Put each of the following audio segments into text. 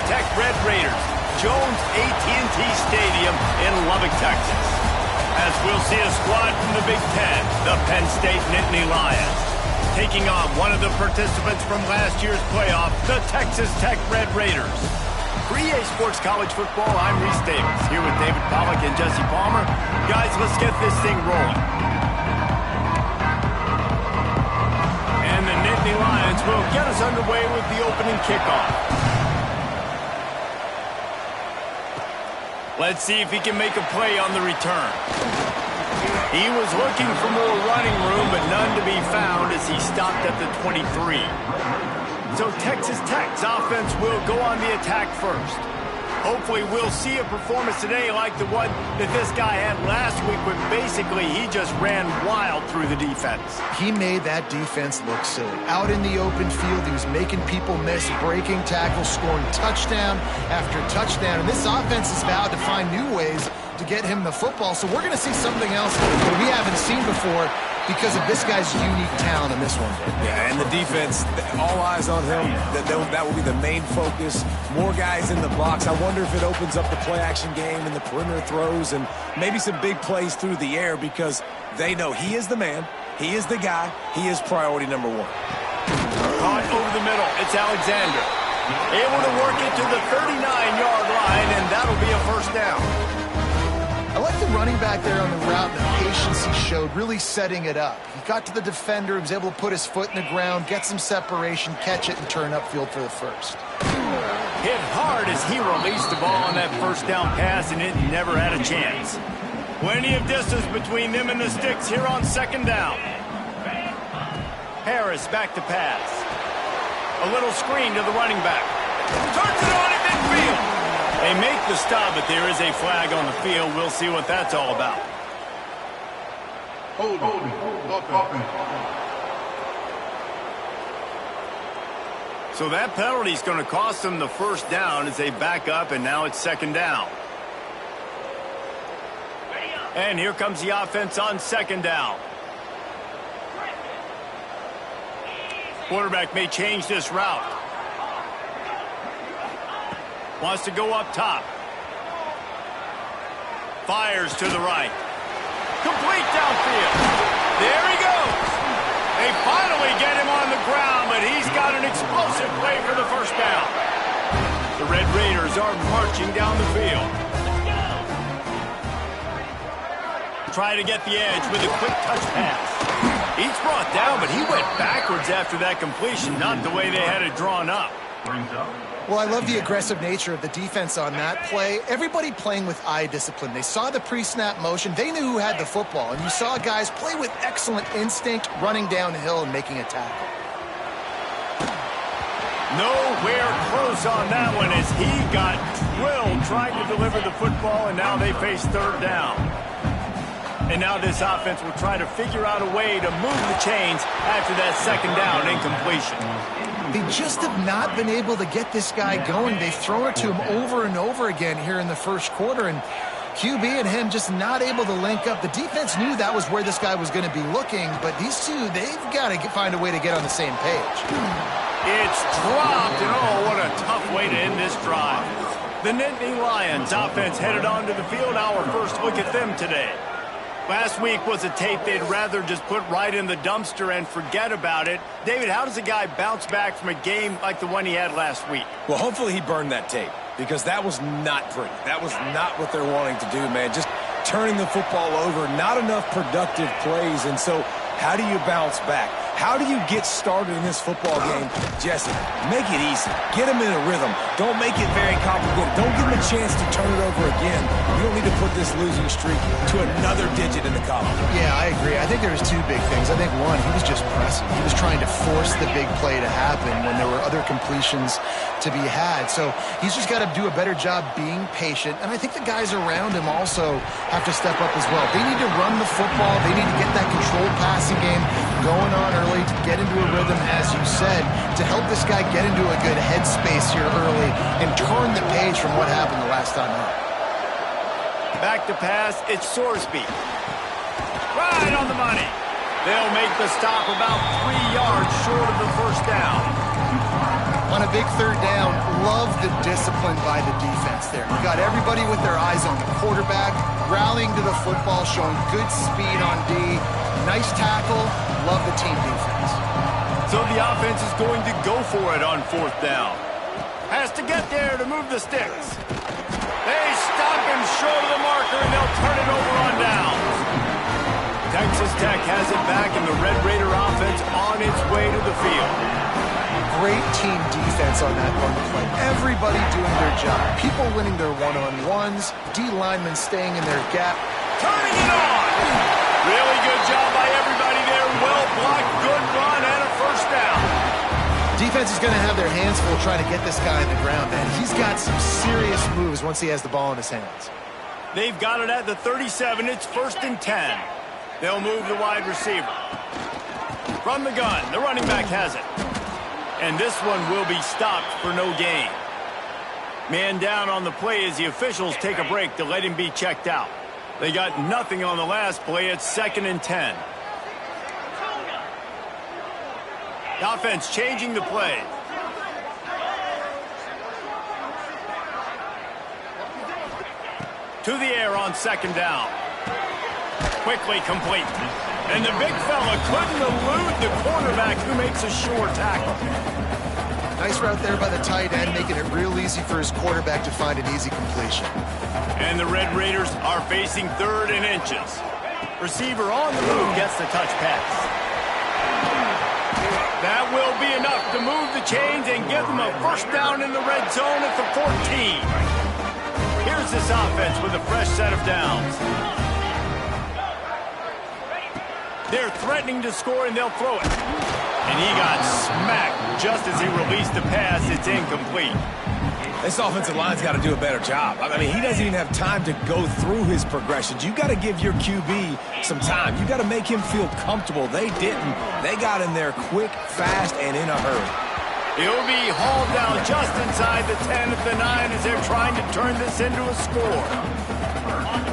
Tech Red Raiders, Jones AT&T Stadium in Lubbock, Texas. As we'll see a squad from the Big Ten, the Penn State Nittany Lions, taking on one of the participants from last year's playoff, the Texas Tech Red Raiders. For EA Sports College Football, I'm Reese Davis, here with David Pollack and Jesse Palmer. Guys, let's get this thing rolling. And the Nittany Lions will get us underway with the opening kickoff. Let's see if he can make a play on the return. He was looking for more running room, but none to be found as he stopped at the 23. So Texas Tech's offense will go on the attack first. Hopefully we'll see a performance today like the one that this guy had last week when basically he just ran wild through the defense. He made that defense look silly. Out in the open field, he was making people miss, breaking tackles, scoring touchdown after touchdown. And this offense is vowed to find new ways to get him the football. So we're going to see something else that we haven't seen before because of this guy's unique talent in this one. Yeah, and the defense, all eyes on him. That will be the main focus. More guys in the box. I wonder if it opens up the play-action game and the perimeter throws and maybe some big plays through the air because they know he is the man, he is the guy, he is priority number one. Caught over the middle. It's Alexander. Able to work it to the 39-yard line, and that'll be a first down. I like the running back there on the route and the patience he showed, really setting it up. He got to the defender, he was able to put his foot in the ground, get some separation, catch it, and turn upfield for the first. Hit hard as he released the ball on that first down pass, and it never had a chance. Plenty of distance between them and the sticks here on second down. Harris back to pass. A little screen to the running back. Turns it on at midfield. They make the stop, but there is a flag on the field. We'll see what that's all about. So that penalty is going to cost them the first down as they back up, and now it's second down. And here comes the offense on second down. Quarterback may change this route. Wants to go up top. Fires to the right. Complete downfield. There he goes. They finally get him on the ground, but he's got an explosive play for the first down. The Red Raiders are marching down the field. Try to get the edge with a quick touch pass. He's brought down, but he went backwards after that completion, not the way they had it drawn up. Well, I love the aggressive nature of the defense on that play. Everybody playing with eye discipline. They saw the pre-snap motion. They knew who had the football. And you saw guys play with excellent instinct, running downhill and making a tackle. Nowhere close on that one as he got drilled trying to deliver the football, and now they face third down. And now this offense will try to figure out a way to move the chains after that second down incompletion. They just have not been able to get this guy going. They've thrown it to him over and over again here in the first quarter, and QB and him just not able to link up. The defense knew that was where this guy was going to be looking, but these two, they've got to find a way to get on the same page. It's dropped, and oh, what a tough way to end this drive. The Nittany Lions offense headed onto the field. Our first look at them today. Last week was a tape they'd rather just put right in the dumpster and forget about it. David, how does a guy bounce back from a game like the one he had last week? Well, hopefully he burned that tape because that was not pretty. That was not what they're wanting to do, man. Just turning the football over, not enough productive plays. And so how do you bounce back? How do you get started in this football game? Jesse, make it easy. Get him in a rhythm. Don't make it very complicated. Don't give him a chance to turn it over again. You don't need to put this losing streak to another digit in the column. Yeah, I agree. I think there was two big things. I think, one, he was just pressing. He was trying to force the big play to happen when there were other completions to be had. So he's just got to do a better job being patient. And I think the guys around him also have to step up as well. They need to run the football. They need to get that controlled passing game going on early to get into a rhythm, as you said, to help this guy get into a good headspace here early and turn the page from what happened the last time out. Back to pass, it's Sorsby. Right on the money. They'll make the stop about 3 yards short of the first down. On a big third down, love the discipline by the defense there. You got everybody with their eyes on the quarterback, rallying to the football, showing good speed on D. Nice tackle. Love the team defense. So the offense is going to go for it on fourth down. Has to get there to move the sticks. They stop him short of the marker, and they'll turn it over on downs. Texas Tech has it back, and the Red Raider offense on its way to the field. Great team defense on that run play. Everybody doing their job. People winning their one-on-ones. D linemen staying in their gap. Turning it on! Really good job by everybody there. Well blocked, good run, and a first down. Defense is going to have their hands full trying to get this guy on the ground, man. He's got some serious moves once he has the ball in his hands. They've got it at the 37. It's 1st and 10. They'll move the wide receiver. From the gun, the running back has it. And this one will be stopped for no gain. Man down on the play as the officials take a break to let him be checked out. They got nothing on the last play. It's 2nd and 10. The offense changing the play. To the air on 2nd down. Quickly complete. And the big fella couldn't elude the quarterback who makes a sure tackle. Nice route there by the tight end, making it real easy for his quarterback to find an easy completion. And the Red Raiders are facing 3rd and inches. Receiver on the move gets the touch pass. That will be enough to move the chains and give them a first down in the red zone at the 14. Here's this offense with a fresh set of downs. They're threatening to score, and they'll throw it. And he got smacked just as he released the pass. It's incomplete. This offensive line's got to do a better job. I mean, he doesn't even have time to go through his progressions. You got to give your QB some time. You got to make him feel comfortable. They didn't. They got in there quick, fast, and in a hurry. He'll be hauled down just inside the 10 at the 9 as they're trying to turn this into a score.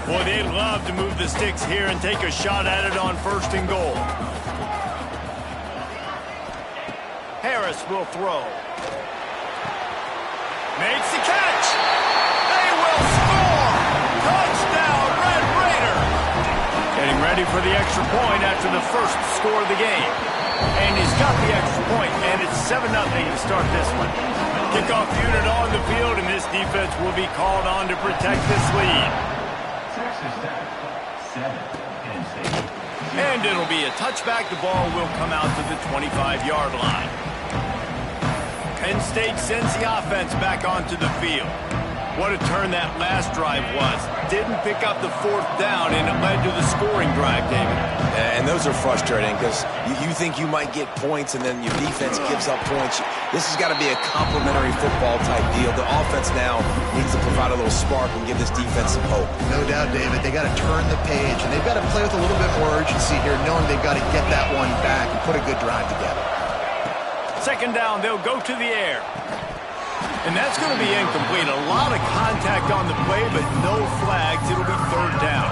Boy, they'd love to move the sticks here and take a shot at it on 1st and goal. Harris will throw. Makes the catch. They will score. Touchdown, Red Raider. Getting ready for the extra point after the first score of the game. And he's got the extra point, and it's 7-0 to start this one. Kickoff unit on the field, and this defense will be called on to protect this lead. And it'll be a touchback. The ball will come out to the 25-yard line. Penn State sends the offense back onto the field. What a turn that last drive was. Didn't pick up the 4th down, and it led to the scoring drive, David. And those are frustrating because you think you might get points, and then your defense gives up points. This has got to be a complementary football type deal. The offense now needs to provide a little spark and give this defense some hope. No doubt, David. They got to turn the page, and they've got to play with a little bit more urgency here, knowing they've got to get that one back and put a good drive together. 2nd down, they'll go to the air. And that's going to be incomplete. A lot of contact on the play, but no flags. It'll be 3rd down.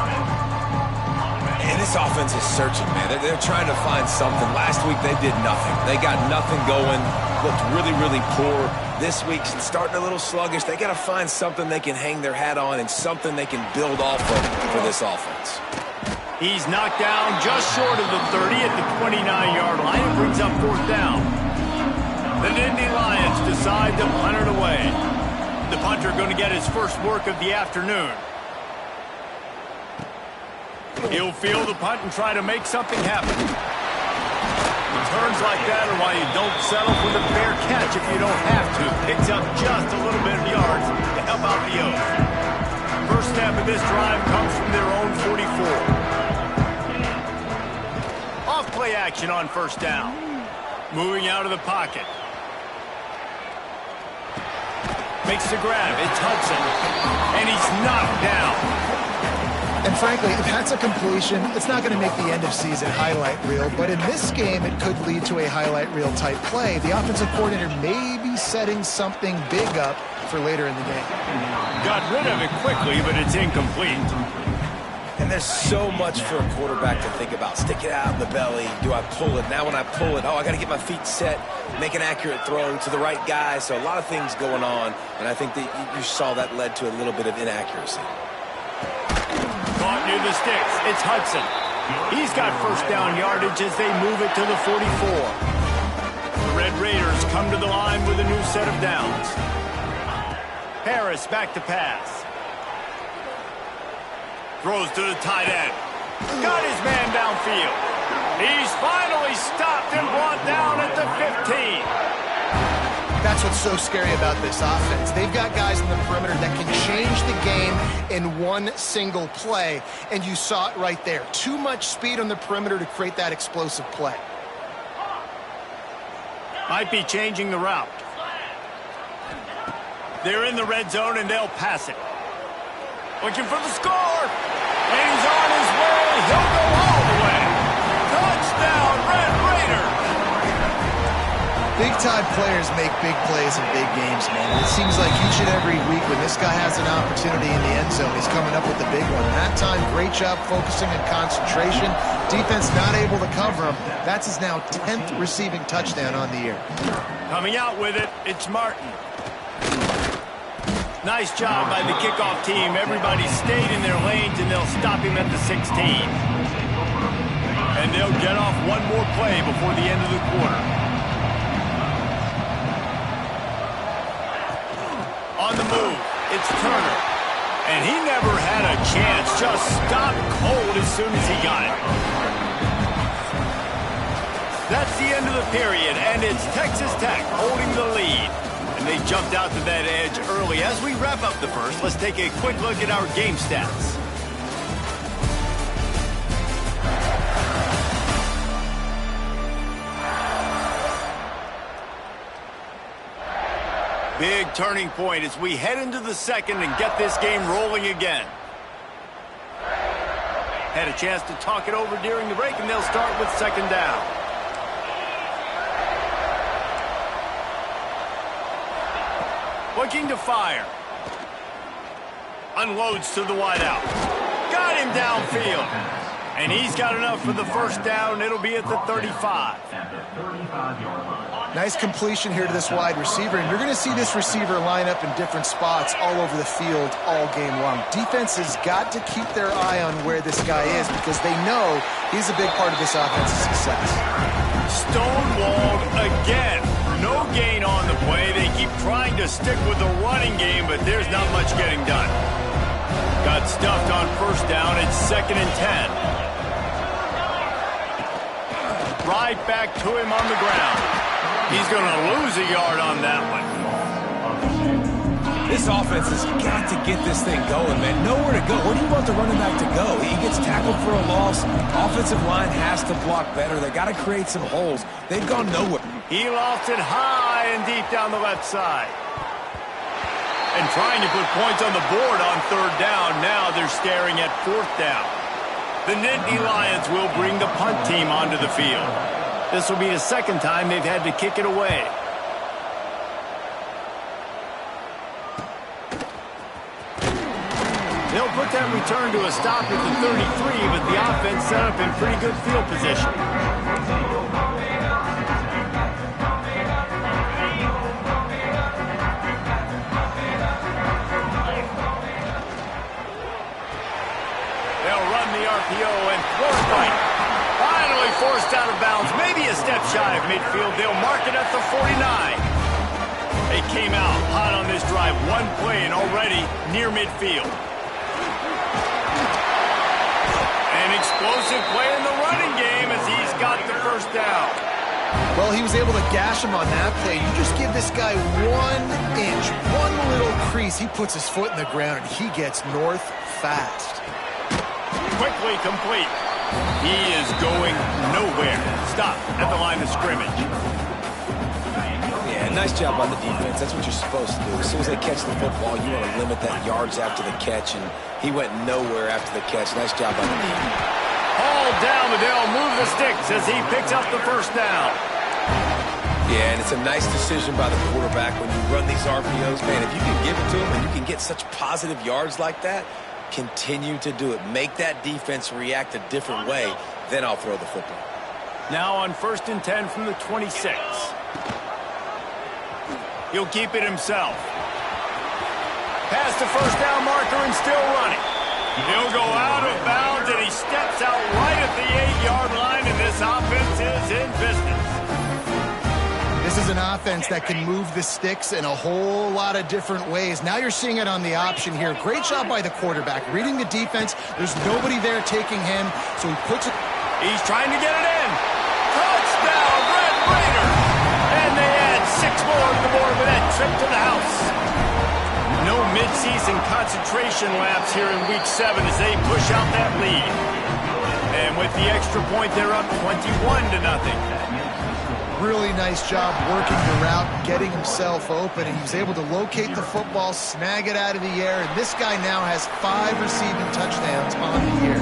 And this offense is searching, man. They're trying to find something. Last week, they did nothing. They got nothing going. Looked really, really poor. This week's starting a little sluggish. They got to find something they can hang their hat on and something they can build off of for this offense. He's knocked down just short of the 30 at the 29-yard line. It brings up 4th down. The Nittany Lions decide to punt it away. The punter going to get his first work of the afternoon. He'll field the punt and try to make something happen. Returns like that are why you don't settle for the fair catch if you don't have to. Picks up just a little bit of yards to help out the O's. First snap of this drive comes from their own 44. Off play action on 1st down. Moving out of the pocket. Makes the grab. It's Hudson. And he's knocked down. And frankly, if that's a completion, it's not going to make the end-of-season highlight reel. But in this game, it could lead to a highlight reel type play. The offensive coordinator may be setting something big up for later in the game. Got rid of it quickly, but it's incomplete. And there's so much for a quarterback to think about. Stick it out in the belly. Do I pull it? Now when I pull it, I got to get my feet set, make an accurate throw to the right guy. So a lot of things going on, and I think that you saw that led to a little bit of inaccuracy. Caught near the sticks. It's Hudson. He's got first down yardage as they move it to the 44. The Red Raiders come to the line with a new set of downs. Harris back to pass. Throws to the tight end. Got his man downfield. He's finally stopped and brought down at the 15. That's what's so scary about this offense. They've got guys in the perimeter that can change the game in one single play, and you saw it right there. Too much speed on the perimeter to create that explosive play. Might be changing the route. They're in the red zone, and they'll pass it. Looking for the score. And he's on his way. He'll go all the way. Touchdown, Red Raiders. Big-time players make big plays in big games, man. It seems like each and every week when this guy has an opportunity in the end zone, he's coming up with the big one. That time, great job focusing and concentration. Defense not able to cover him. That's his now 10th receiving touchdown on the year. Coming out with it, it's Martin. Nice job by the kickoff team. Everybody stayed in their lanes, and they'll stop him at the 16. And they'll get off one more play before the end of the quarter. On the move, it's Turner. And he never had a chance. Just stopped cold as soon as he got it. That's the end of the period, and it's Texas Tech holding the lead. And they jumped out to that edge early. As we wrap up the first, let's take a quick look at our game stats. Big turning point as we head into the second and get this game rolling again. Had a chance to talk it over during the break, and they'll start with second down. Looking to fire. Unloads to the wideout. Got him downfield. And he's got enough for the first down. It'll be at the 35. Nice completion here to this wide receiver, and you're going to see this receiver line up in different spots all over the field all game long. Defense has got to keep their eye on where this guy is because they know he's a big part of this offense's success. Stonewalled again. No gain on the play. They keep trying to stick with the running game, but there's not much getting done. Got stuffed on first down. It's 2nd and 10. Right back to him on the ground. He's going to lose a yard on that one. This offense has got to get this thing going, man. Nowhere to go. Where do you want the running back to go? He gets tackled for a loss. Offensive line has to block better. They got to create some holes. They've gone nowhere. He lost it high and deep down the left side. And trying to put points on the board on third down. Now they're staring at fourth down. The Nittany Lions will bring the punt team onto the field. This will be the second time they've had to kick it away. They'll put that return to a stop at the 33, but the offense set up in pretty good field position. They'll run the RPO and throw it right. Finally forced out of bounds, maybe a step shy of midfield. They'll mark it at the 49. They came out hot on this drive. One play and already near midfield. An explosive play in the running game as he's got the first down. Well, he was able to gash him on that play. You just give this guy 1 inch, one little crease. He puts his foot in the ground, and he gets north fast. Quickly complete. He is going nowhere. Stop at the line of scrimmage. Yeah, nice job on the defense. That's what you're supposed to do. As soon as they catch the football, you want to limit that yards after the catch, and he went nowhere after the catch. Nice job on the defense. Hauled down, but they'll move the sticks as he picks up the first down. Yeah, and it's a nice decision by the quarterback when you run these RPOs. Man, if you can give it to him and you can get such positive yards like that, Continue to do it. Make that defense react a different way. Then I'll throw the football. Now on 1st and 10 from the 26. He'll keep it himself. Past the first down marker and still running. He'll go out of bounds, and he steps out right at the 8-yard line, and this offense is in business. This is an offense that can move the sticks in a whole lot of different ways. Now you're seeing it on the option here. Great job by the quarterback. Reading the defense, there's nobody there taking him, so he puts it. He's trying to get it in. Touchdown, Red Raiders! And they add 6 more to the board with that trip to the house. No midseason concentration laps here in Week 7 as they push out that lead. And with the extra point, they're up 21-0. Really nice job working the route, getting himself open, and he was able to locate the football, snag it out of the air, and this guy now has 5 receiving touchdowns on the year.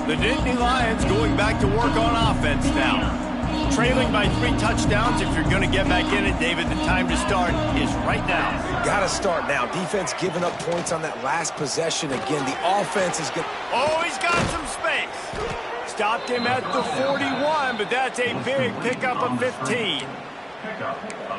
The Nittany Lions going back to work on offense now. Trailing by 3 touchdowns. If you're going to get back in it, David, the time to start is right now. Got to start now. Defense giving up points on that last possession. Again, the offense is good. Oh, he's got some space. Stopped him at the 41, but that's a big pickup of 15.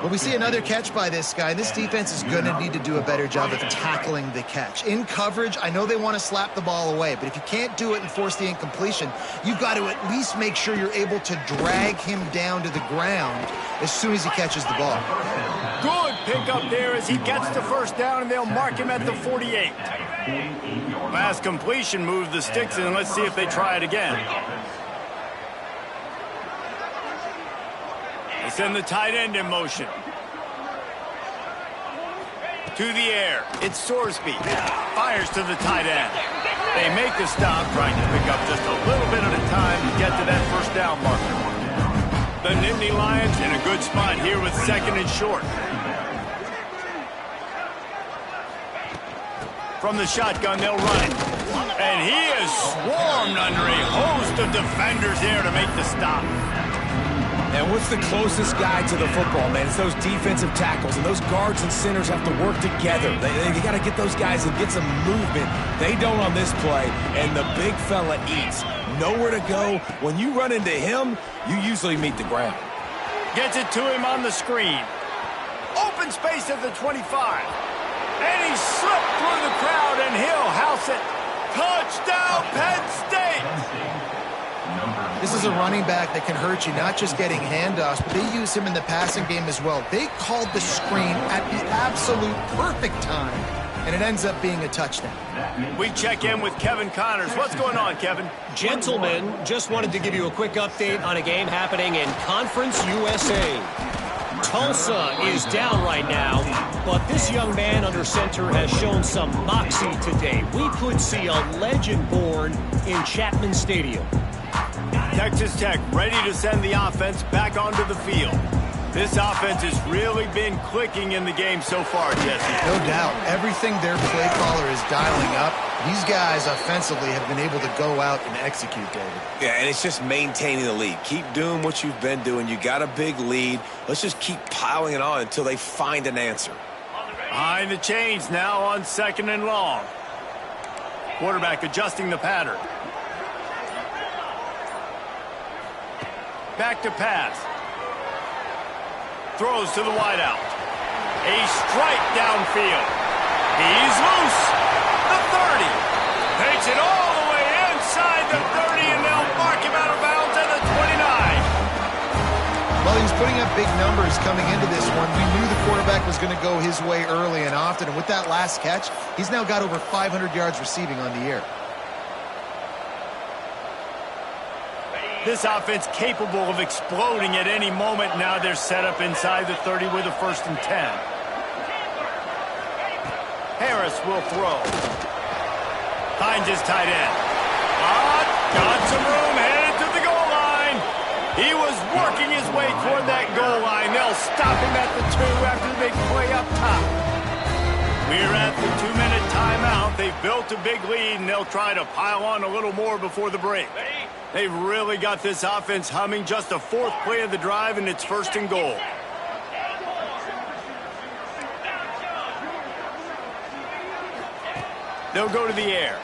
Well, we see another catch by this guy. This defense is going to need to do a better job of tackling the catch. In coverage, I know they want to slap the ball away, but if you can't do it and force the incompletion, you've got to at least make sure you're able to drag him down to the ground as soon as he catches the ball. Good pickup there as he gets the first down, and they'll mark him at the 48. Last completion moves the sticks in. Let's see if they try it again. They send the tight end in motion. To the air. It's Sorsby. Fires to the tight end. They make the stop, trying to pick up just a little bit at a time to get to that first down marker. The Nittany Lions in a good spot here with 2nd and short. From the shotgun, they'll run it. And he is swarmed under a host of defenders there to make the stop. And what's the closest guy to the football, man? It's those defensive tackles, and those guards and centers have to work together. They got to get those guys and get some movement. They don't on this play, and the big fella eats. Nowhere to go. When you run into him, you usually meet the ground. Gets it to him on the screen. Open space at the 25. And he slipped through the crowd, and he'll house it. Touchdown, Penn State! This is a running back that can hurt you, not just getting handoffs, but they use him in the passing game as well. They called the screen at the absolute perfect time, and it ends up being a touchdown. We check in with Kevin Connors. What's going on, Kevin? Gentlemen, just wanted to give you a quick update on a game happening in Conference USA. Tulsa is down right now, but this young man under center has shown some moxie today. We could see a legend born in Chapman Stadium. Texas Tech ready to send the offense back onto the field. This offense has really been clicking in the game so far, Jesse. No doubt. Everything their play caller is dialing up, these guys offensively have been able to go out and execute, David. Yeah, and it's just maintaining the lead. Keep doing what you've been doing. You got a big lead. Let's just keep piling it on until they find an answer. Behind the chains now on 2nd and long. Quarterback adjusting the pattern. Back to pass. Throws to the wideout. A strike downfield. He's loose. The 30. Takes it all the way inside the 30, and they'll mark him out of bounds at the 29. Well, he was putting up big numbers coming into this one. We knew the quarterback was going to go his way early and often, and with that last catch, he's now got over 500 yards receiving on the year. This offense capable of exploding at any moment. Now they're set up inside the 30 with a 1st and 10. Harris will throw. Finds his tight end. Got some room, headed to the goal line. He was working his way toward that goal line. They'll stop him at the 2 after the big play up top. We're at the 2-minute timeout. They've built a big lead, and they'll try to pile on a little more before the break. They've really got this offense humming. Just the 4th play of the drive, and it's 1st and goal. They'll go to the air.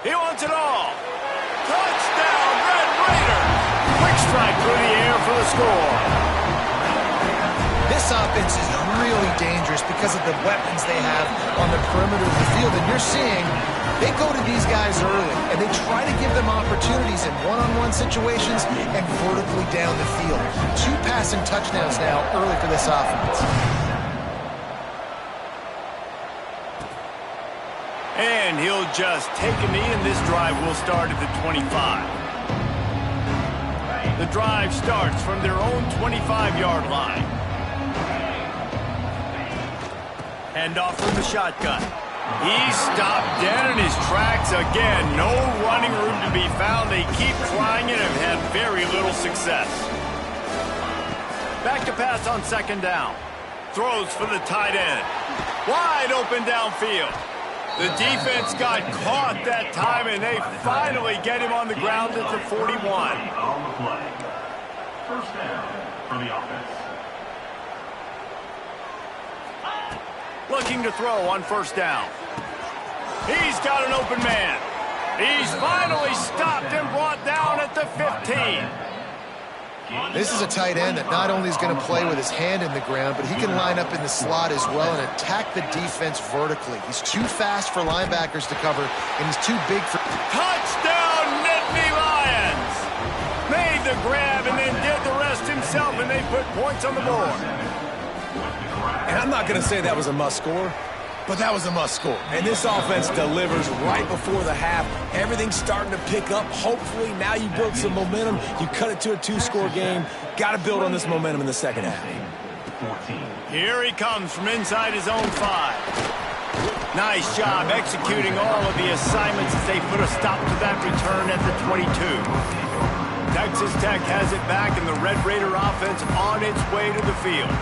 He wants it all. Touchdown, Red Raiders! Quick strike through the air for the score. This offense is really dangerous because of the weapons they have on the perimeter of the field. And you're seeing they go to these guys early, and they try to give them opportunities in one-on-one situations and vertically down the field. 2 passing touchdowns now early for this offense. And he'll just take a knee, and this drive will start at the 25. The drive starts from their own 25-yard line. Hand off from the shotgun. He's stopped dead in his tracks again. No running room to be found. They keep trying it and have very little success. Back to pass on second down. Throws for the tight end. Wide open downfield. The defense got caught that time, and they finally get him on the ground at the 41. First down for the offense. Looking to throw on first down. He's got an open man. He's finally stopped and brought down at the 15. This is a tight end that not only is going to play with his hand in the ground, but he can line up in the slot as well and attack the defense vertically. He's too fast for linebackers to cover, and he's too big for... Touchdown, Nittany Lions! Made the grab and then did the rest himself, and they put points on the board. And I'm not going to say that was a must score, but that was a must score. And this offense delivers right before the half. Everything's starting to pick up. Hopefully now you build some momentum. You cut it to a 2-score game. Got to build on this momentum in the second half. Here he comes from inside his own 5. Nice job executing all of the assignments as they put a stop to that return at the 22. Texas Tech has it back, and the Red Raider offense on its way to the field.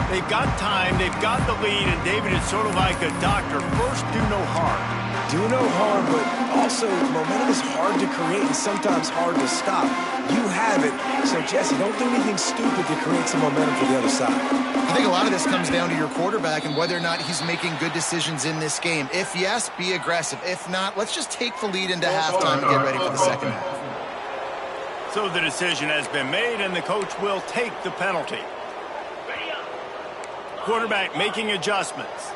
They've got time, they've got the lead, and David is sort of like a doctor. First, do no harm. Do no harm, but also momentum is hard to create and sometimes hard to stop. You have it, so Jesse, don't do anything stupid to create some momentum for the other side. I think a lot of this comes down to your quarterback and whether or not he's making good decisions in this game. If yes, be aggressive. If not, let's just take the lead into halftime and get ready for the second half. So the decision has been made, and the coach will take the penalty. Quarterback making adjustments.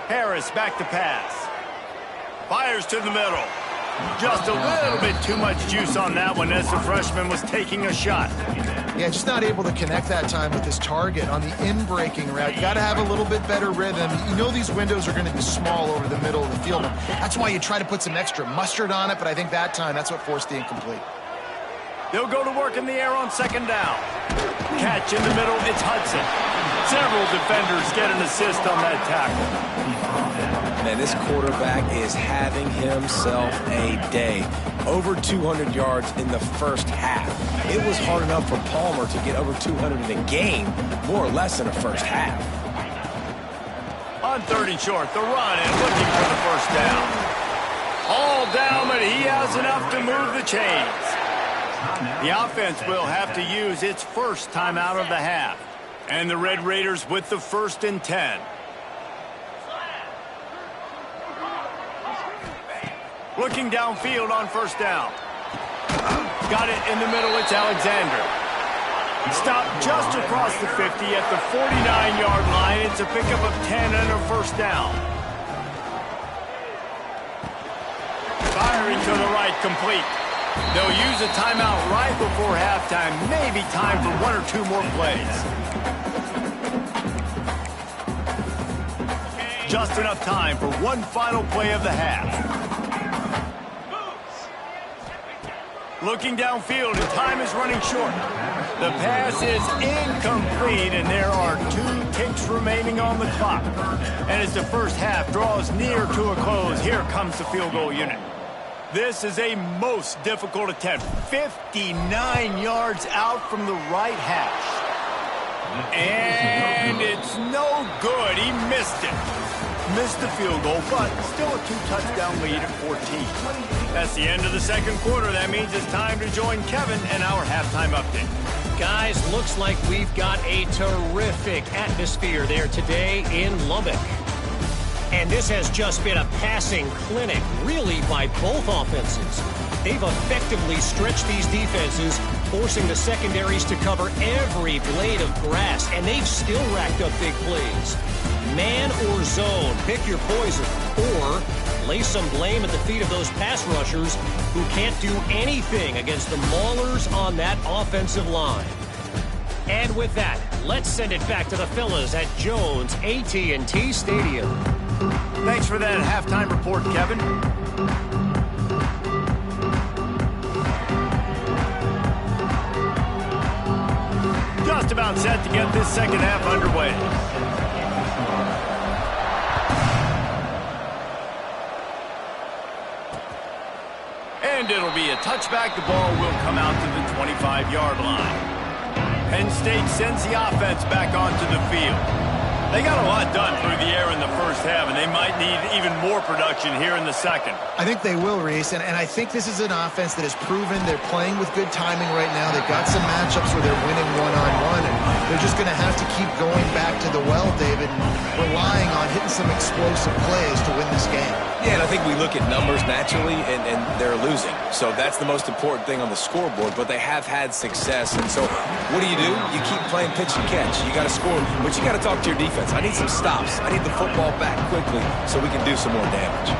Harris back to pass. Fires to the middle. Just a little bit too much juice on that one as the freshman was taking a shot. Yeah, just not able to connect that time with his target on the in-breaking route. You got to have a little bit better rhythm. You know these windows are going to be small over the middle of the field. That's why you try to put some extra mustard on it, but I think that time that's what forced the incomplete. They'll go to work in the air on second down. Catch in the middle, it's Hudson. Several defenders get an assist on that tackle. Man, this quarterback is having himself a day. Over 200 yards in the first half. It was hard enough for Palmer to get over 200 in a game, more or less in a first half. On third and short, the run and looking for the first down. All down, but he has enough to move the chains. The offense will have to use its first timeout of the half. And the Red Raiders with the 1st and 10. Looking downfield on first down. Got it in the middle, it's Alexander. Stopped just across the 50 at the 49-yard line. It's a pickup of 10 and a first down. Firing to the right, complete. They'll use a timeout right before halftime. Maybe time for 1 or 2 more plays. Just enough time for one final play of the half. Looking downfield, and time is running short. The pass is incomplete, and there are 2 ticks remaining on the clock. And as the first half draws near to a close, here comes the field goal unit. This is a most difficult attempt. 59 yards out from the right hash. And it's no good. He missed it. Missed the field goal, but still a 2-touchdown lead at 14. That's the end of the second quarter. That means it's time to join Kevin and our halftime update. Guys, looks like we've got a terrific atmosphere there today in Lubbock. And this has just been a passing clinic, really, by both offenses. They've effectively stretched these defenses, forcing the secondaries to cover every blade of grass, and they've still racked up big plays. Man or zone, pick your poison, or lay some blame at the feet of those pass rushers who can't do anything against the maulers on that offensive line. And with that, let's send it back to the fellas at Jones AT&T Stadium. Thanks for that halftime report, Kevin. Just about set to get this second half underway. And it'll be a touchback. The ball will come out to the 25-yard line. Penn State sends the offense back onto the field. They got a lot done through the air in the first half, and they might need even more production here in the second. I think they will, Reese, and I think this is an offense that has proven they're playing with good timing right now. They've got some matchups where they're winning one-on-one, and they're just going to have to keep going back to the well, David, and relying on hitting some explosive plays to win this game. Yeah, and I think we look at numbers naturally, and they're losing. So that's the most important thing on the scoreboard, but they have had success. And so what do? You keep playing pitch and catch. You got to score, but you got to talk to your defense. I need some stops. I need the football back quickly so we can do some more damage.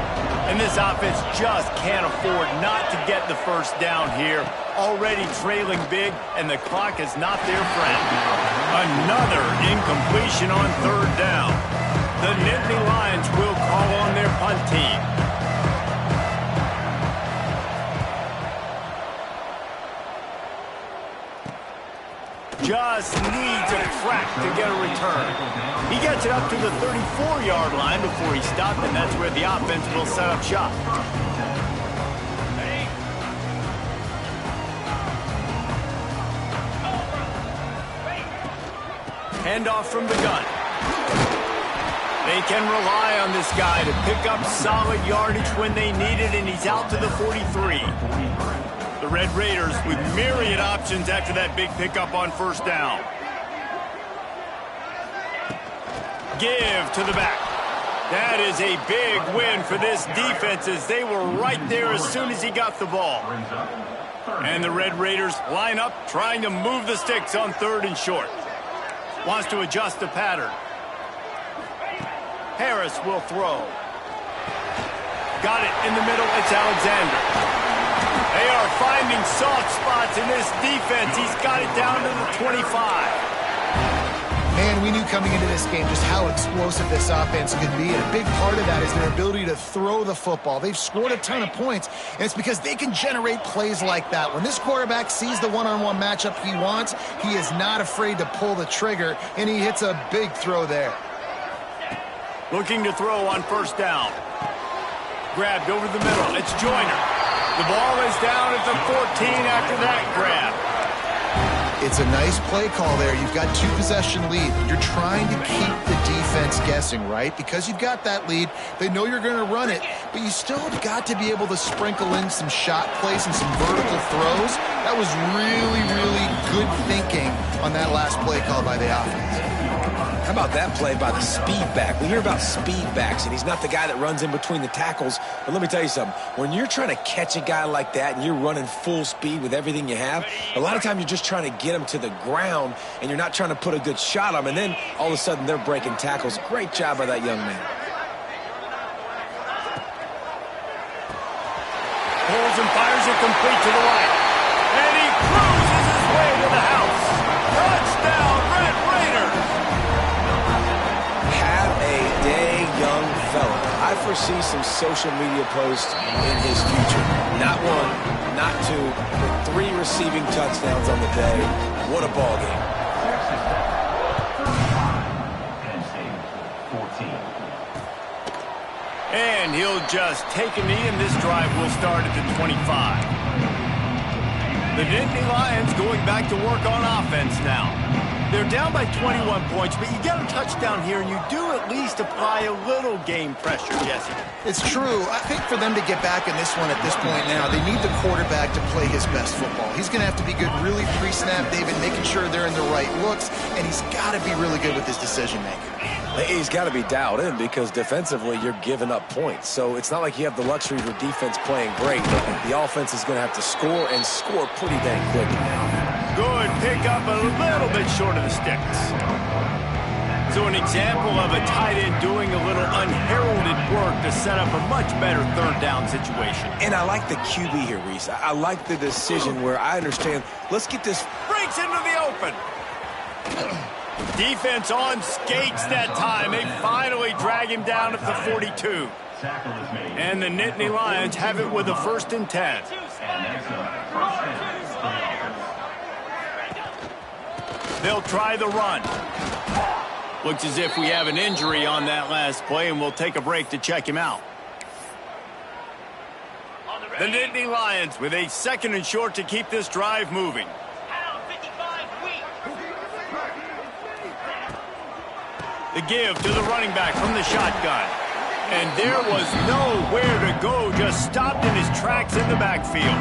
And this offense just can't afford not to get the first down here. Already trailing big, and the clock is not their friend. Another incompletion on third down. The Nittany Lions will call on their punt team. Just needs a crack to get a return. He gets it up to the 34-yard line before he stopped, and that's where the offense will set up shop. Handoff from the gun. They can rely on this guy to pick up solid yardage when they need it, and he's out to the 43. The Red Raiders with myriad options after that big pickup on first down. Give to the back. That is a big win for this defense as they were right there as soon as he got the ball. And the Red Raiders line up trying to move the sticks on third and short. Wants to adjust the pattern. Harris will throw. Got it in the middle. It's Alexander. They are finding soft spots in this defense. He's got it down to the 25. Man, we knew coming into this game just how explosive this offense could be, and a big part of that is their ability to throw the football. They've scored a ton of points, and it's because they can generate plays like that. When this quarterback sees the one-on-one matchup he wants, he is not afraid to pull the trigger, and he hits a big throw there. Looking to throw on first down. Grabbed over the middle. It's Joyner. The ball is down at the 14 after that grab. It's a nice play call there. You've got two-possession lead. You're trying to keep the defense guessing, right? Because you've got that lead, they know you're going to run it, but you still have got to be able to sprinkle in some shot plays and some vertical throws. That was really, really good thinking on that last play call by the offense. How about that play by the speed back? We hear about speed backs, and he's not the guy that runs in between the tackles. But let me tell you something. When you're trying to catch a guy like that and you're running full speed with everything you have, a lot of times you're just trying to get him to the ground, and you're not trying to put a good shot on him. And then all of a sudden they're breaking tackles. Great job by that young man. Pulls and fires it complete to the right. And he cruises his way to the house. Touchdown, Red Raiders! Young fella. I foresee some social media posts in his future. Not one, not two, but 3 receiving touchdowns on the day. What a ball game. And he'll just take a knee, and this drive will start at the 25. The Nittany Lions going back to work on offense now. They're down by 21 points, but you get a touchdown here, and you do at least apply a little game pressure, Jesse. It's true. I think for them to get back in this one at this point now, they need the quarterback to play his best football. He's going to have to be good really pre-snap, David, making sure they're in the right looks, and he's got to be really good with his decision-making. He's got to be dialed in because defensively you're giving up points. So it's not like you have the luxury of your defense playing great. The offense is going to have to score and score pretty dang quickly. Good pick up a little bit short of the sticks. So an example of a tight end doing a little unheralded work to set up a much better third down situation. And I like the QB here, Reese. I like the decision where I understand, let's get this. Breaks into the open. Defense on skates that time. They finally drag him down at the 42. And the Nittany Lions have it with a 1st and 10. They'll try the run. Looks as if we have an injury on that last play, and we'll take a break to check him out. The Nittany Lions with a 2nd and short to keep this drive moving. The give to the running back from the shotgun. And there was nowhere to go, just stopped in his tracks in the backfield.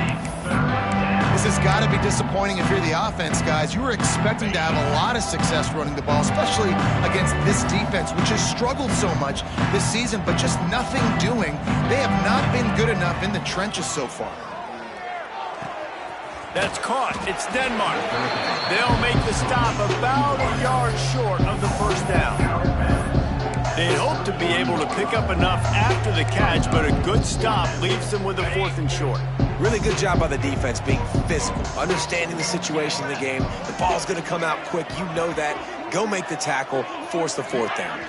This has got to be disappointing if you're the offense, guys. You were expecting to have a lot of success running the ball, especially against this defense, which has struggled so much this season, but just nothing doing. They have not been good enough in the trenches so far. That's caught. It's Denmark. They'll make the stop about a yard short of the 1st down. They hope to be able to pick up enough after the catch, but a good stop leaves them with a 4th and short. Really good job by the defense being physical, understanding the situation in the game. The ball's going to come out quick. You know that. Go make the tackle, force the 4th down.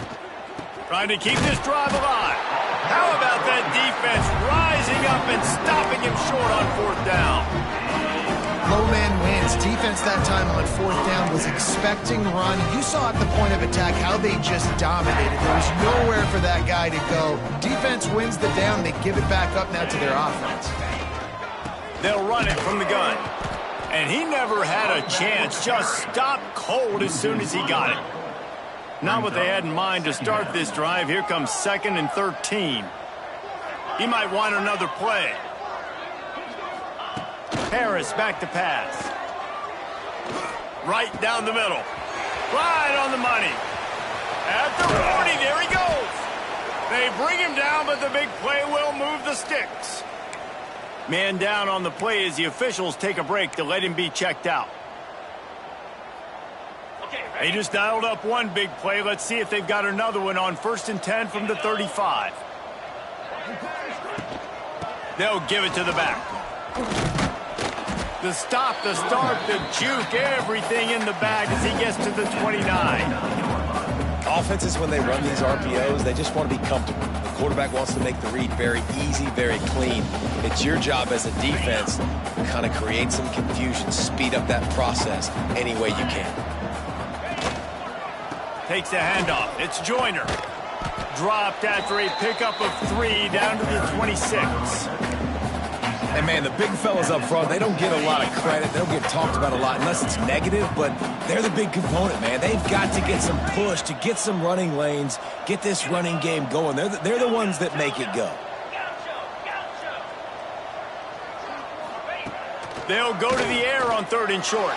Trying to keep this drive alive. How about that defense rising up and stopping him short on 4th down? Low man wins. Defense that time on 4th down was expecting run. You saw at the point of attack how they just dominated. There was nowhere for that guy to go. Defense wins the down. They give it back up now to their offense. They'll run it from the gun. And he never had a chance. Just stopped cold as soon as he got it. Not what they had in mind to start this drive. Here comes 2nd and 13. He might want another play. Harris back to pass. Right down the middle. Right on the money. At the 40, there he goes. They bring him down, but the big play will move the sticks. Man down on the play as the officials take a break to let him be checked out. They just dialed up one big play. Let's see if they've got another one on 1st and 10 from the 35. They'll give it to the back. The stop, the start, the juke, everything in the bag as he gets to the 29. Offenses, when they run these RPOs, they just want to be comfortable. The quarterback wants to make the read very easy, very clean. It's your job as a defense to kind of create some confusion, speed up that process any way you can. Takes the handoff. It's Joyner. Dropped after a pickup of 3 down to the 26. And, man, the big fellas up front, they don't get a lot of credit. They don't get talked about a lot unless it's negative, but they're the big component, man. They've got to get some push to get some running lanes, get this running game going. They're the ones that make it go. They'll go to the air on 3rd and short.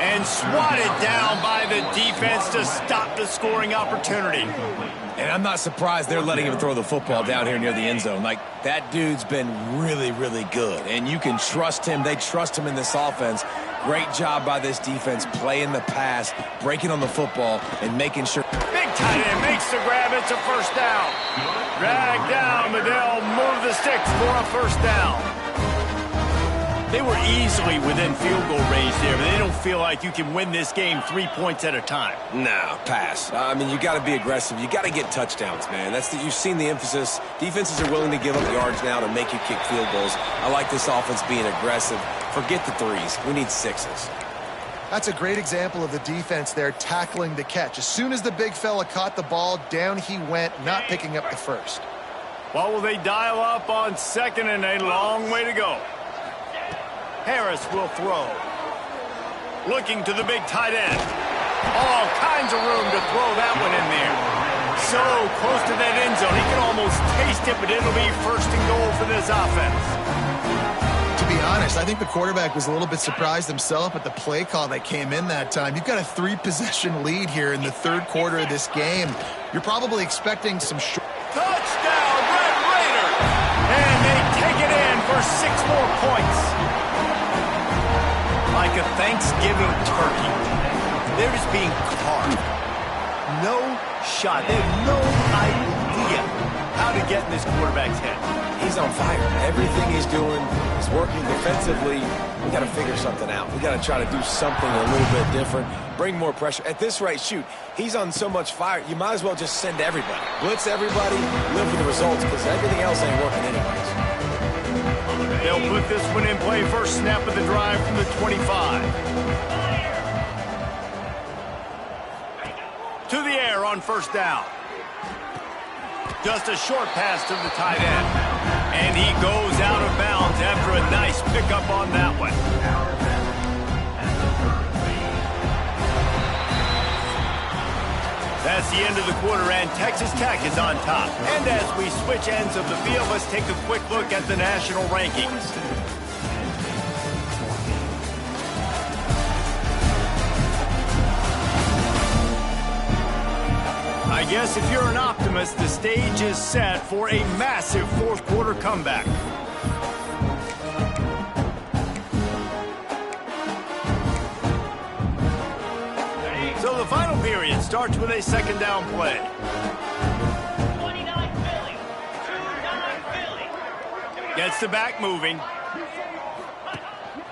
And swatted down by the defense to stop the scoring opportunity. And I'm not surprised they're letting him throw the football down here near the end zone. Like, that dude's been really, really good. And you can trust him. They trust him in this offense. Great job by this defense playing the pass, breaking on the football, and making sure. Big tight end makes the grab. It's a 1st down. Drag down, but they'll move the sticks for a 1st down. They were easily within field goal range there, but they don't feel like you can win this game 3 points at a time. Nah, pass. I mean, you got to be aggressive. You got to get touchdowns, man. You've seen the emphasis. Defenses are willing to give up yards now to make you kick field goals. I like this offense being aggressive. Forget the 3s. We need 6s. That's a great example of the defense there tackling the catch. As soon as the big fella caught the ball, down he went, not picking up the 1st. What will they dial up on 2nd and a long way to go? Harris will throw. Looking to the big tight end. All kinds of room to throw that one in there. So close to that end zone. He can almost taste it, but it'll be first and goal for this offense. To be honest, I think the quarterback was a little bit surprised himself at the play call that came in that time. You've got a 3-possession lead here in the third quarter of this game. You're probably expecting some short... Touchdown, Red Raider! And they take it in for 6 more points. Like a Thanksgiving turkey, they're just being carved. No shot. They have no idea how to get in this quarterback's head. He's on fire. Everything he's doing is working defensively. We got to figure something out. We got to try to do something a little bit different, bring more pressure. At this rate, shoot, he's on so much fire, you might as well just send everybody. Blitz everybody, live for the results, because everything else ain't working anyways. They'll put this one in play. First snap of the drive from the 25. To the air on first down. Just a short pass to the tight end. And he goes out of bounds after a nice pickup on that one. That's the end of the quarter, and Texas Tech is on top. And as we switch ends of the field, let's take a quick look at the national rankings. I guess if you're an optimist, the stage is set for a massive fourth quarter comeback. So the final period starts with a second down play. 29 Philly. 29 Philly. Gets the back moving.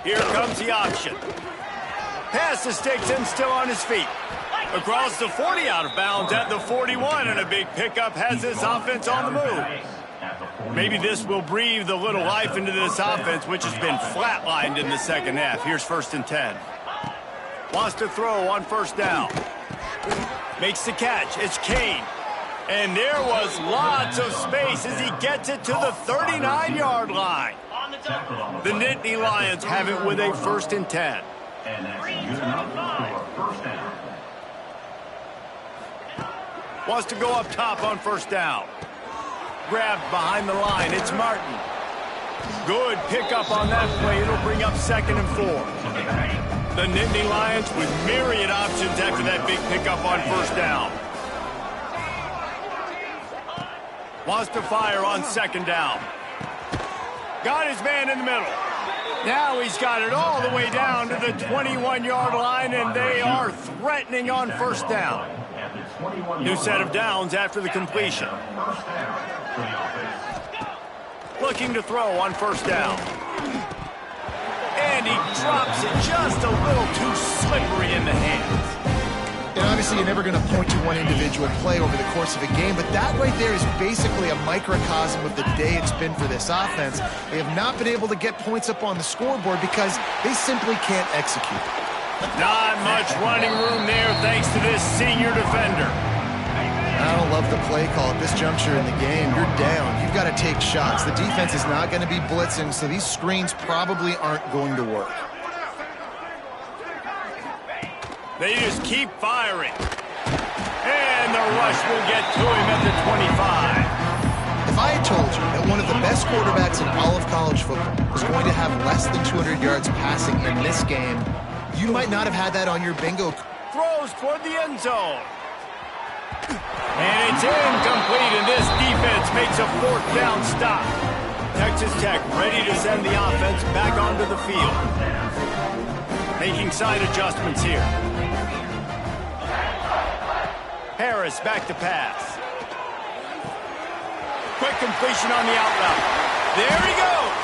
Here comes the option. Pass to Stigson, still on his feet. Across the 40, out of bounds at the 41, and a big pickup has this offense on the move. Maybe this will breathe a little life into this offense, which has been flatlined in the second half. Here's first and 10. Wants to throw on first down. Makes the catch. It's Kane. And there was lots of space as he gets it to the 39-yard line. The Nittany Lions have it with a first and 10. And that's good enough for first down. Wants to go up top on first down. Grabbed behind the line. It's Martin. Good pickup on that play. It'll bring up second and 4. The Nittany Lions with myriad options after that big pickup on first down. Wants to fire on second down. Got his man in the middle. Now he's got it all the way down to the 21-yard line, and they are threatening on first down. New set of downs after the completion. Looking to throw on first down. And he drops it just a little too slippery in the hands. And obviously you're never going to point to one individual play over the course of a game, but that right there is basically a microcosm of the day it's been for this offense. They have not been able to get points up on the scoreboard because they simply can't execute. Not much running room there thanks to this senior defender. I don't love the play call at this juncture in the game. You're down. You've got to take shots. The defense is not going to be blitzing, so these screens probably aren't going to work. They just keep firing. And the rush will get to him at the 25. If I had told you that one of the best quarterbacks in all of college football was going to have less than 200 yards passing in this game, you might not have had that on your bingo. Throws toward the end zone. And it's incomplete, and this defense makes a fourth down stop. Texas Tech ready to send the offense back onto the field. Making side adjustments here. Harris back to pass. Quick completion on the out route. There he goes.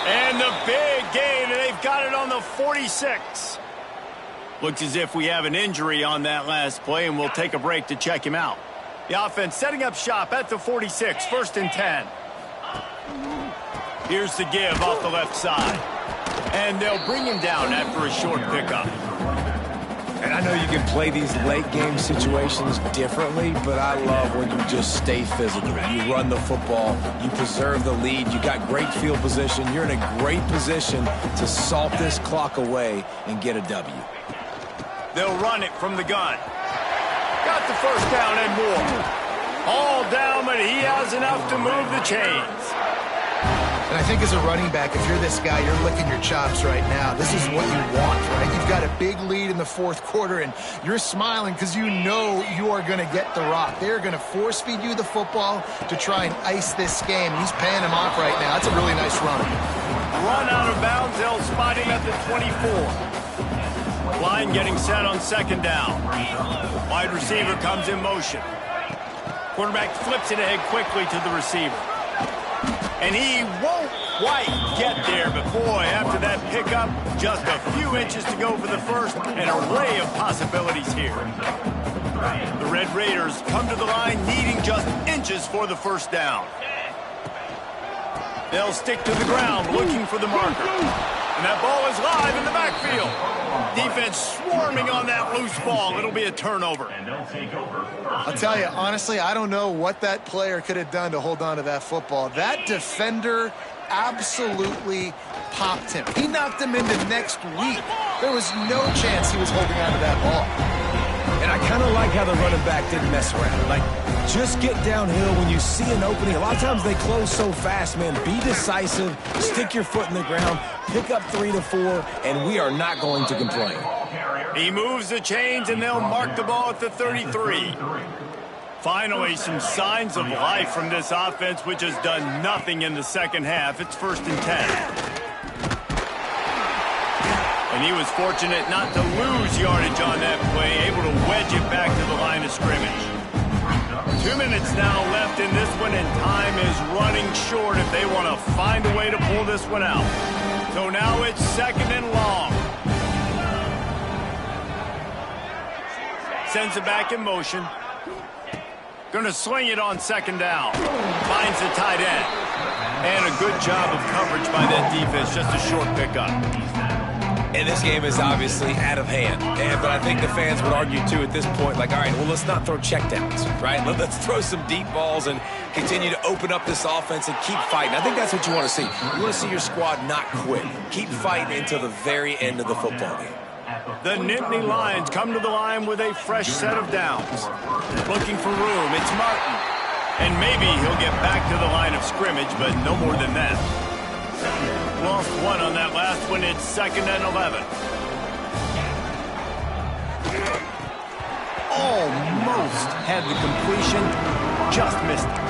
And the big gain, and they've got it on the 46. Looks as if we have an injury on that last play, and we'll take a break to check him out. The offense setting up shop at the 46, first and 10. Here's the give off the left side. And they'll bring him down after a short pickup. And I know you can play these late game situations differently, but I love when you just stay physical. You run the football, you preserve the lead, you got great field position, you're in a great position to salt this clock away and get a W. They'll run it from the gun. Got the first down and more. All down, but he has enough to move the chains. And I think as a running back, if you're this guy, you're licking your chops right now. This is what you want, right? You've got a big lead in the fourth quarter, and you're smiling because you know you are going to get the rock. They're going to force-feed you the football to try and ice this game. He's paying him off right now. That's a really nice run. Run out of bounds. They'll spot him at the 24. Line getting set on second down. Wide receiver comes in motion. Quarterback flips it ahead quickly to the receiver. And he won't quite get there, but boy, after that pickup, just a few inches to go for the first, an array of possibilities here. The Red Raiders come to the line needing just inches for the first down. They'll stick to the ground looking for the marker. And that ball is live in the backfield. Defense swarming on that loose ball. It'll be a turnover. I'll tell you, honestly, I don't know what that player could have done to hold on to that football. That defender absolutely popped him. He knocked him into next week. There was no chance he was holding on to that ball. And I kind of like how the running back didn't mess around. Like, just get downhill when you see an opening. A lot of times they close so fast, man. Be decisive, stick your foot in the ground, pick up 3 to 4, and we are not going to complain. He moves the chains, and they'll mark the ball at the 33. Finally, some signs of life from this offense, which has done nothing in the second half. It's 1st and 10. And he was fortunate not to lose yardage on that play, able to wedge it back to the line of scrimmage. 2 minutes now left in this one, and time is running short if they want to find a way to pull this one out. So now it's 2nd and long. Sends it back in motion. Going to swing it on 2nd down. Finds the tight end. And a good job of coverage by that defense. Just a short pickup. And this game is obviously out of hand. But I think the fans would argue, too, at this point, like, all right, well, let's not throw checkdowns, right? Let's throw some deep balls and continue to open up this offense and keep fighting. I think that's what you want to see. You want to see your squad not quit. Keep fighting until the very end of the football game. The Nittany Lions come to the line with a fresh set of downs. Looking for room. It's Martin. And maybe he'll get back to the line of scrimmage, but no more than that. Lost one on that last one. It's 2nd and 11. Almost had the completion. Just missed it.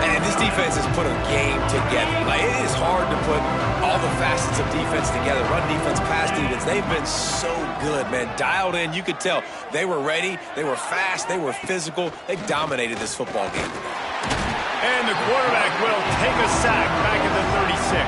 And this defense has put a game together. Like, it is hard to put all the facets of defense together. Run defense, pass defense. They've been so good, man. Dialed in. You could tell they were ready. They were fast. They were physical. They dominated this football game. And the quarterback will take a sack back at the 36.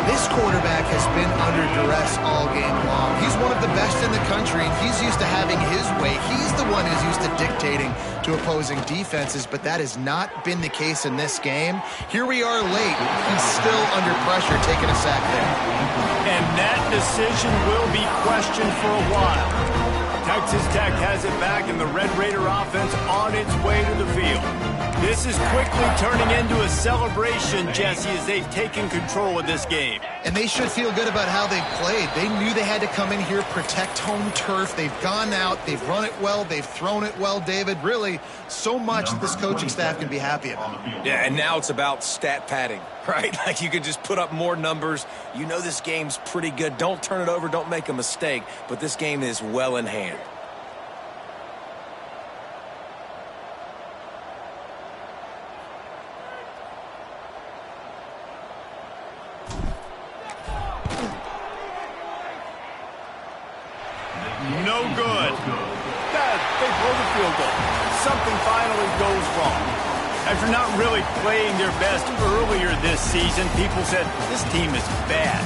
This quarterback has been under duress all game long. He's one of the best in the country, and he's used to having his way. He's the one who's used to dictating to opposing defenses, but that has not been the case in this game. Here we are late. He's still under pressure, taking a sack there. And that decision will be questioned for a while. Texas Tech has it back, and the Red Raider offense on its way to the field. This is quickly turning into a celebration, Jesse, as they've taken control of this game. And they should feel good about how they've played. They knew they had to come in here, protect home turf. They've gone out, they've run it well, they've thrown it well, David. Really, so much that this coaching staff can be happy about. Yeah, and now it's about stat padding, right? Like, you can just put up more numbers. You know this game's pretty good. Don't turn it over, don't make a mistake. But this game is well in hand. No good. They blow the field goal. Something finally goes wrong. After not really playing their best earlier this season, people said, this team is bad.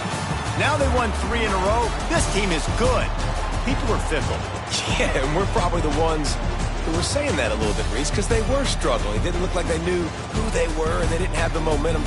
Now they won 3 in a row. This team is good. People are fickle. Yeah, and we're probably the ones who were saying that a little bit, Reese, because they were struggling. It didn't look like they knew who they were, and they didn't have the momentum going.